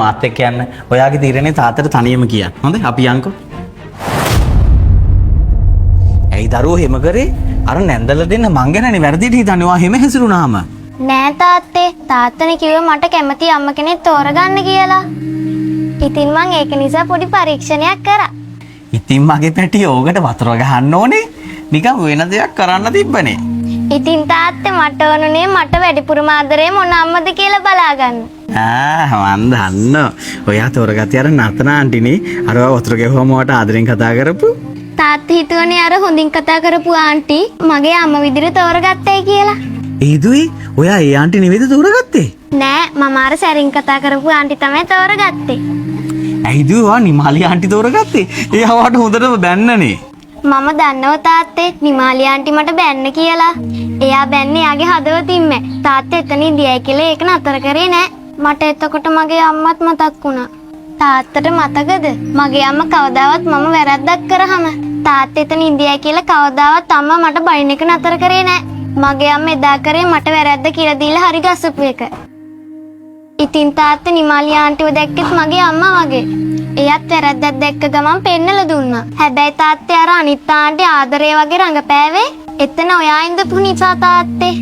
මාත් එක්ක යන්න. ඔයාගේ තීරණේ තාත්තට තනියම කියන්න. හොඳයි අපි යන්කෝ. ඇයි දරුවෝ එහෙම කරේ? අර නැන්දලා දෙන්න මං ගැනනේ වැරදිට හිතන්නේ. ඔයා එහෙම හැසිරුණාම. නෑ තාත්තේ. තාත්තනේ කිව්වේ මට කැමති අම්ම කෙනෙක් තෝරගන්න කියලා. ඉතින් මං ඒක නිසා පොඩි පරීක්ෂණයක් කරා. ඉතින් මගේ පැටිය ඕකට වතුර ගහන්න ඕනේ. නිකන් වෙන දෙයක් කරන්න තිබ්බනේ. ඉතින් තාත්තේ මට ඕනුනේ මට වැඩිපුරම ආදරේ මොන අම්මද කියලා බලාගන්න. මන් දන්නවා. ඔයා තෝරගත්තේ අර නර්තන ආන්ටිනේ. අර වතුර ගෙවුවම වට ආදරෙන් කතා කරපු. තාත්තා හිතුවනේ අර හොඳින් කතා කරපු ආන්ටි මගේ අම්මා විදිහට තෝරගත්තයි කියලා. ඒදුයි ඔයා ඒ ආන්ටි නෙවෙයිද තෝරගත්තේ? නෑ මම අර සැරින් කතා කරපු ආන්ටි තමයි තෝරගත්තේ. ඇයිද ඔයා නිමාලි ආන්ටි තෝරගත්තේ? එයාට හොඳටම බැන්නනේ. මම දන්නව තාත්තේ නිමාලි ආන්ටි මට බැන්න කියලා. එයා බැන්නේ එයාගේ හදවතින්ම. තාත්තා එතන ඉඳියයි කියලා ඒක නතර කරේ නෑ. මට එතකොට මගේ අම්මත් මතක් වුණා. තාත්තට මතකද? මගේ අම්මා කවදාවත් මම වැරද්දක් කරාම තාත්තා එතන ඉඳියයි කියලා කවදාවත් අම්මා මට බයින් එක නතර කරේ නෑ. මගේ අම්මා එදා කරේ මට වැරද්ද කියලා දීලා හරි ගසපු එක. ඉතින් තාත්තා නිමාලි ආන්ටිව දැක්කෙත් මගේ අම්මා වගේ. එයත් වැරද්දක් දැක්ක ගමන් පෙන්නලා දුන්නා. හැබැයි තාත්තේ අර අනිත් ආන්ටි ආදරේ වගේ රඟපෑවේ එතන ඔයා ඉඳපු නිසා තාත්තේ.